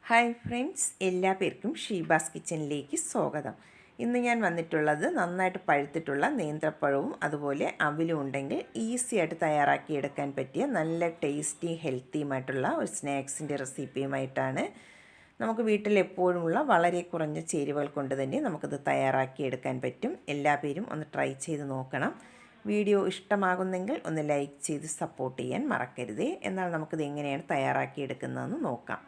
Hi friends, എല്ലാ പേർക്കും ഷീബാസ് കിച്ചണിലേക്ക് സ്വാഗതം. ഇന്ന് ഞാൻ വന്നിട്ടുള്ളത് നന്നായിട്ട് പഴുത്തിട്ടുള്ള നേന്ത്രപ്പഴവും അതുപോലെ അവിലും ഉണ്ടെങ്കിൽ ഈസി ആയിട്ട് തയ്യാറാക്കിയെടുക്കാൻ പറ്റിയ നല്ല ടേസ്റ്റി ഹെൽത്തിയുമായിട്ടുള്ള ഒരു സ്നാക്സിൻ്റെ റെസിപ്പിയുമായിട്ടാണ്. നമുക്ക് വീട്ടിൽ എപ്പോഴുമുള്ള വളരെ കുറഞ്ഞ ചേരുവകൾ കൊണ്ട് തന്നെ നമുക്കിത് തയ്യാറാക്കിയെടുക്കാൻ പറ്റും. എല്ലാ പേരും ഒന്ന് ട്രൈ ചെയ്ത് നോക്കണം. വീഡിയോ ഇഷ്ടമാകുന്നെങ്കിൽ ഒന്ന് ലൈക്ക് ചെയ്ത് സപ്പോർട്ട് ചെയ്യാൻ മറക്കരുതേ. എന്നാൽ നമുക്കിത് എങ്ങനെയാണ് തയ്യാറാക്കിയെടുക്കുന്നതെന്ന് നോക്കാം.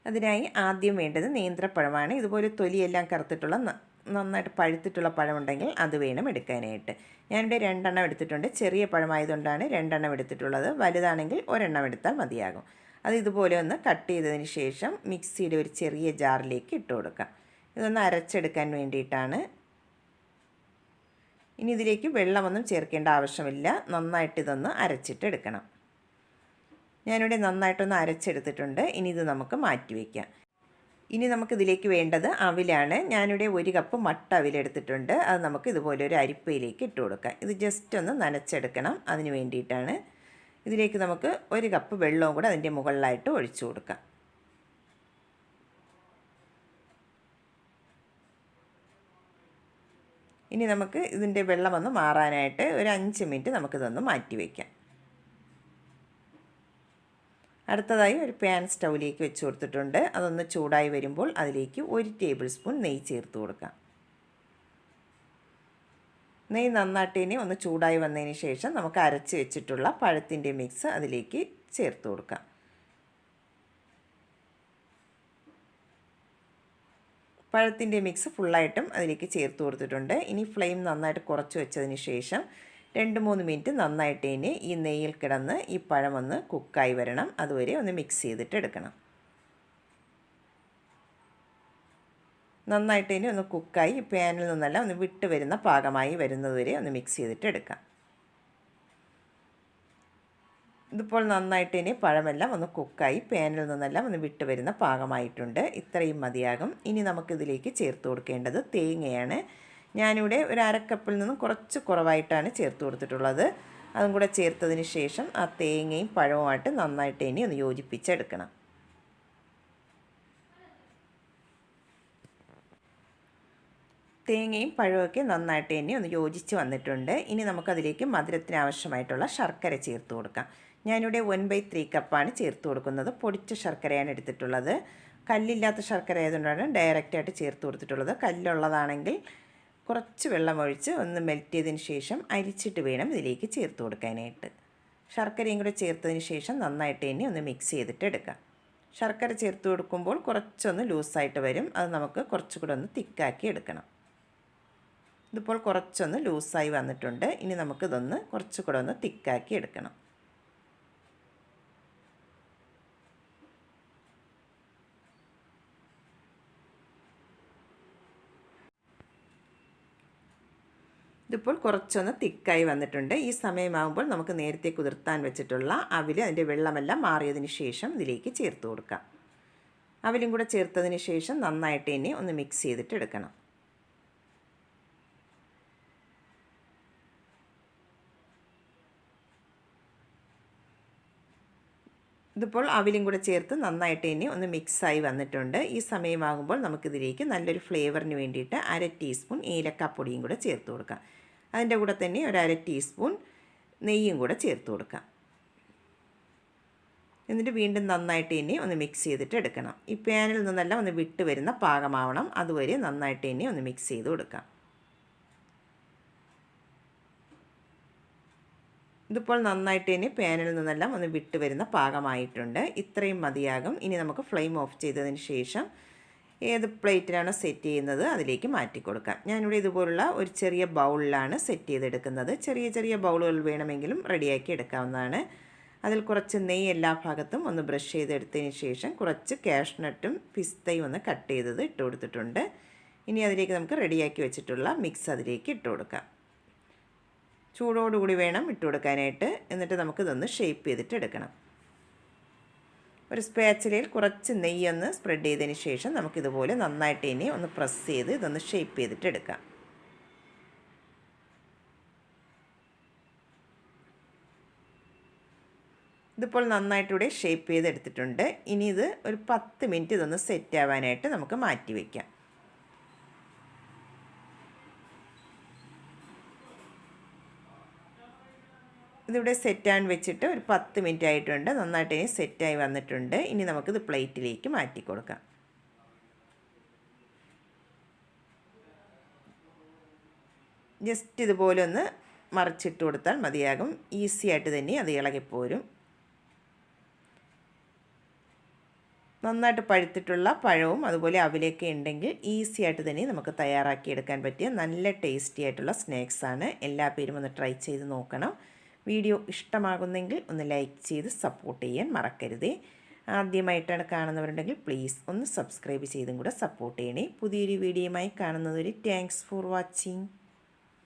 അതിനായി ആദ്യം വേണ്ടത് നേന്ത്രപ്പഴമാണ്. ഇതുപോലെ തൊലിയെല്ലാം കറുത്തിട്ടുള്ള നന്നായിട്ട് പഴുത്തിട്ടുള്ള പഴമുണ്ടെങ്കിൽ അത് വേണം എടുക്കാനായിട്ട്. ഞാനിവിടെ 2 എണ്ണം എടുത്തിട്ടുണ്ട്. ചെറിയ പഴമായതുകൊണ്ടാണ് 2 എണ്ണം എടുത്തിട്ടുള്ളത്. വലുതാണെങ്കിൽ 1 എണ്ണം എടുത്താൽ മതിയാകും. അത് ഇതുപോലെ ഒന്ന് കട്ട് ചെയ്തതിന് ശേഷം മിക്സിയുടെ ഒരു ചെറിയ ജാറിലേക്ക് ഇട്ട് കൊടുക്കാം. ഇതൊന്ന് അരച്ചെടുക്കാൻ വേണ്ടിയിട്ടാണ്. ഇനി ഇതിലേക്ക് വെള്ളമൊന്നും ചേർക്കേണ്ട ആവശ്യമില്ല. നന്നായിട്ട് ഇതൊന്ന് അരച്ചിട്ടെടുക്കണം. ഞാനിവിടെ നന്നായിട്ടൊന്ന് അരച്ചെടുത്തിട്ടുണ്ട്. ഇനി ഇത് നമുക്ക് മാറ്റി വയ്ക്കാം. ഇനി നമുക്കിതിലേക്ക് വേണ്ടത് അവിലാണ്. ഞാനിവിടെ 1 കപ്പ് മട്ട അവിലെടുത്തിട്ടുണ്ട്. അത് നമുക്ക് ഇതുപോലെ ഒരു അരിപ്പയിലേക്ക് ഇട്ട് കൊടുക്കാം. ഇത് ജസ്റ്റ് ഒന്ന് നനച്ചെടുക്കണം. അതിന് വേണ്ടിയിട്ടാണ്. ഇതിലേക്ക് നമുക്ക് 1 കപ്പ് വെള്ളവും കൂടെ അതിൻ്റെ മുകളിലായിട്ട് ഒഴിച്ചു കൊടുക്കാം. ഇനി നമുക്ക് ഇതിൻ്റെ വെള്ളമൊന്ന് മാറാനായിട്ട് ഒരു 5 മിനിറ്റ് നമുക്കിതൊന്ന് മാറ്റി വയ്ക്കാം. അടുത്തതായി ഒരു പാൻ സ്റ്റൗവിലേക്ക് വെച്ച് കൊടുത്തിട്ടുണ്ട്. അതൊന്ന് ചൂടായി വരുമ്പോൾ അതിലേക്ക് 1 ടേബിൾ സ്പൂൺ നെയ്യ് ചേർത്ത് കൊടുക്കാം. നെയ്യ് നന്നായിട്ട് ഒന്ന് ചൂടായി വന്നതിന് ശേഷം നമുക്ക് അരച്ച് വെച്ചിട്ടുള്ള പഴത്തിൻ്റെ മിക്സ് അതിലേക്ക് ചേർത്ത് കൊടുക്കാം. പഴത്തിൻ്റെ മിക്സ് ഫുള്ളായിട്ടും അതിലേക്ക് ചേർത്ത് കൊടുത്തിട്ടുണ്ട്. ഇനി ഫ്ലെയിം നന്നായിട്ട് കുറച്ച് വെച്ചതിന് ശേഷം 2-3 മിനിറ്റ് നന്നായിട്ട് ഈ നെയ്യിൽ കിടന്ന് ഈ പഴമൊന്ന് കുക്കായി വരണം. അതുവരെ ഒന്ന് മിക്സ് ചെയ്തിട്ട് എടുക്കണം. നന്നായിട്ട് ഒന്ന് കുക്കായി പാനിൽ നിന്നല്ല ഒന്ന് വിട്ട് വരുന്ന പാകമായി വരുന്നതുവരെ ഒന്ന് മിക്സ് ചെയ്തിട്ട് എടുക്കാം. ഇതിപ്പോൾ നന്നായിട്ട് പഴമെല്ലാം ഒന്ന് കുക്കായി പാനിൽ നിന്നെല്ലാം ഒന്ന് വിട്ട് വരുന്ന പാകമായിട്ടുണ്ട്. ഇത്രയും മതിയാകും. ഇനി നമുക്കിതിലേക്ക് ചേർത്ത് കൊടുക്കേണ്ടത് തേങ്ങയാണ്. ഞാനിവിടെ ഒരു അരക്കപ്പിൽ നിന്നും കുറച്ച് കുറവായിട്ടാണ് ചേർത്ത് കൊടുത്തിട്ടുള്ളത്. അതും കൂടെ ചേർത്തതിന് ശേഷം ആ തേങ്ങയും പഴവുമായിട്ട് നന്നായിട്ട് ഒന്ന് യോജിപ്പിച്ചെടുക്കണം. തേങ്ങയും പഴമൊക്കെ നന്നായിട്ട് ഒന്ന് യോജിച്ച് വന്നിട്ടുണ്ട്. ഇനി നമുക്കതിലേക്ക് മധുരത്തിന് ആവശ്യമായിട്ടുള്ള ശർക്കര ചേർത്ത് കൊടുക്കാം. ഞാനിവിടെ 1/3 കപ്പാണ് ചേർത്ത് കൊടുക്കുന്നത്. പൊടിച്ച ശർക്കരയാണ് എടുത്തിട്ടുള്ളത്. കല്ലില്ലാത്ത ശർക്കര ആയതുകൊണ്ടാണ് ഡയറക്റ്റായിട്ട് ചേർത്ത് കൊടുത്തിട്ടുള്ളത്. കല്ലുള്ളതാണെങ്കിൽ കുറച്ച് വെള്ളമൊഴിച്ച് ഒന്ന് മെൽറ്റ് ചെയ്തതിന് ശേഷം അരിച്ചിട്ട് വേണം ഇതിലേക്ക് ചേർത്ത് കൊടുക്കാനായിട്ട്. ശർക്കരയും കൂടെ ചേർത്തതിന് ശേഷം നന്നായിട്ട് ഒന്ന് മിക്സ് ചെയ്തിട്ട് എടുക്കാം. ശർക്കര ചേർത്ത് കൊടുക്കുമ്പോൾ കുറച്ചൊന്ന് ലൂസായിട്ട് വരും. അത് നമുക്ക് കുറച്ചുകൂടെ ഒന്ന് തിക്കാക്കി എടുക്കണം. ഇതിപ്പോൾ കുറച്ചൊന്ന് ലൂസായി വന്നിട്ടുണ്ട്. ഇനി നമുക്കിതൊന്ന് കുറച്ചുകൂടെ ഒന്ന് തിക്കാക്കി എടുക്കണം. ഇതിപ്പോൾ കുറച്ചൊന്ന് തിക്കായി വന്നിട്ടുണ്ട്. ഈ സമയമാകുമ്പോൾ നമുക്ക് നേരത്തെ കുതിർത്താൻ വെച്ചിട്ടുള്ള അവിൽ അതിൻ്റെ വെള്ളമെല്ലാം മാറിയതിന് ശേഷം ഇതിലേക്ക് ചേർത്ത് കൊടുക്കാം. അവിലും കൂടെ ചേർത്തതിന് ശേഷം നന്നായിട്ട് ഒന്ന് മിക്സ് ചെയ്തിട്ട് എടുക്കണം. ഇതിപ്പോൾ അവിലും കൂടെ ചേർത്ത് നന്നായിട്ട് ഒന്ന് മിക്സായി വന്നിട്ടുണ്ട്. ഈ സമയമാകുമ്പോൾ നമുക്കിതിലേക്ക് നല്ലൊരു ഫ്ലേവറിന് വേണ്ടിയിട്ട് 1/2 ടീസ്പൂൺ ഏലക്കാപ്പൊടിയും കൂടെ ചേർത്ത് കൊടുക്കാം. അതിൻ്റെ കൂടെ തന്നെ ഒരു 1/2 ടീസ്പൂൺ നെയ്യും കൂടെ ചേർത്ത് കൊടുക്കാം. എന്നിട്ട് വീണ്ടും നന്നായിട്ട് ഒന്ന് മിക്സ് ചെയ്തിട്ട് എടുക്കണം. ഈ പാനിൽ നിന്നെല്ലാം ഒന്ന് വിട്ട് വരുന്ന പാകമാവണം. അതുവരെ നന്നായിട്ട് ഒന്ന് മിക്സ് ചെയ്ത് കൊടുക്കാം. ഇതിപ്പോൾ നന്നായിട്ട് പാനിൽ നിന്നെല്ലാം ഒന്ന് വിട്ട് വരുന്ന പാകമായിട്ടുണ്ട്. ഇത്രയും മതിയാകും. ഇനി നമുക്ക് ഫ്ലെയിം ഓഫ് ചെയ്തതിന് ശേഷം ഏത് പ്ലേറ്റിലാണോ സെറ്റ് ചെയ്യുന്നത് അതിലേക്ക് മാറ്റി കൊടുക്കാം. ഞാനിവിടെ ഇതുപോലുള്ള ഒരു ചെറിയ ബൗളിലാണ് സെറ്റ് ചെയ്തെടുക്കുന്നത്. ചെറിയ ചെറിയ ബൗളുകൾ വേണമെങ്കിലും റെഡിയാക്കി എടുക്കാവുന്നതാണ്. അതിൽ കുറച്ച് നെയ്യ് എല്ലാ ഭാഗത്തും ഒന്ന് ബ്രഷ് ചെയ്തെടുത്തതിന് ശേഷം കുറച്ച് കാഷ്നട്ടും പിസ്തയും ഒന്ന് കട്ട് ചെയ്തത് ഇട്ട് കൊടുത്തിട്ടുണ്ട്. ഇനി അതിലേക്ക് നമുക്ക് റെഡിയാക്കി വെച്ചിട്ടുള്ള മിക്സ് അതിലേക്ക് ഇട്ട് കൊടുക്കാം. ചൂടോടുകൂടി വേണം ഇട്ട് കൊടുക്കാനായിട്ട്. എന്നിട്ട് നമുക്കിതൊന്ന് ഷേപ്പ് ചെയ്തിട്ട് എടുക്കണം. ഒരു സ്പാച്ചിലയിൽ കുറച്ച് നെയ്യൊന്ന് സ്പ്രെഡ് ചെയ്തതിന് ശേഷം നമുക്കിതുപോലെ നന്നായിട്ട് ഒന്ന് പ്രസ് ചെയ്ത് ഇതൊന്ന് ഷേപ്പ് ചെയ്തിട്ട് എടുക്കാം. ഇതിപ്പോൾ നന്നായിട്ടിവിടെ ഷേപ്പ് ചെയ്തെടുത്തിട്ടുണ്ട്. ഇനി ഇത് ഒരു 10 മിനിറ്റ് ഇതൊന്ന് സെറ്റ് ആവാനായിട്ട് നമുക്ക് മാറ്റി വയ്ക്കാം. ഇതിവിടെ സെറ്റാൻ വെച്ചിട്ട് ഒരു 10 മിനിറ്റ് ആയിട്ടുണ്ട്. നന്നായിട്ട് ഇനി സെറ്റായി വന്നിട്ടുണ്ട്. ഇനി നമുക്കിത് പ്ലേറ്റിലേക്ക് മാറ്റി കൊടുക്കാം. ജസ്റ്റ് ഇതുപോലെ ഒന്ന് മറിച്ചിട്ട് കൊടുത്താൽ മതിയാകും. ഈസി ആയിട്ട് തന്നെ അത് ഇളകിപ്പോരും. നന്നായിട്ട് പഴുത്തിട്ടുള്ള പഴവും അതുപോലെ അവിലൊക്കെ ഉണ്ടെങ്കിൽ ഈസി ആയിട്ട് തന്നെ നമുക്ക് തയ്യാറാക്കിയെടുക്കാൻ പറ്റിയ നല്ല ടേസ്റ്റി ആയിട്ടുള്ള സ്നാക്സാണ്. എല്ലാ പേരും ഒന്ന് ട്രൈ ചെയ്ത് നോക്കണം. വീഡിയോ ഇഷ്ടമാകുന്നെങ്കിൽ ഒന്ന് ലൈക്ക് ചെയ്ത് സപ്പോർട്ട് ചെയ്യാൻ മറക്കരുതേ. ആദ്യമായിട്ടാണ് കാണുന്നവരുണ്ടെങ്കിൽ പ്ലീസ് ഒന്ന് സബ്സ്ക്രൈബ് ചെയ്തും കൂടെ സപ്പോർട്ട് ചെയ്യണേ. പുതിയൊരു വീഡിയോയുമായി കാണുന്നതുവരെ താങ്ക്സ് ഫോർ വാച്ചിങ്.